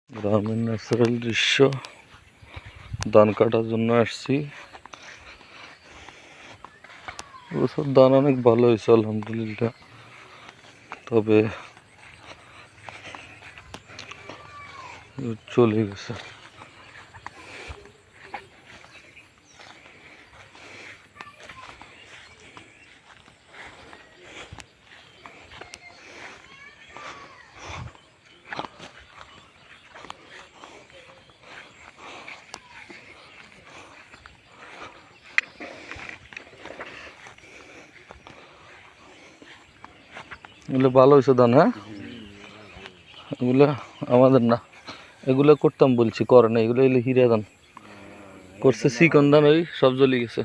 গ্রামের ন্যাচারাল দৃশ্য। ধান কাটার জন্য আসছি। এবছর ধান অনেক ভালো হয়েছে আলহামদুলিল্লাহ, তবে চলে গেছে। এগুলো ভালো হয়েছে ধান, হ্যাঁ, এগুলো আমাদের না, এগুলো করতাম বলছি, করে না। এগুলো হলো হিরা ধান করছে, চিকন ধান ওই সব জ্বলে গেছে।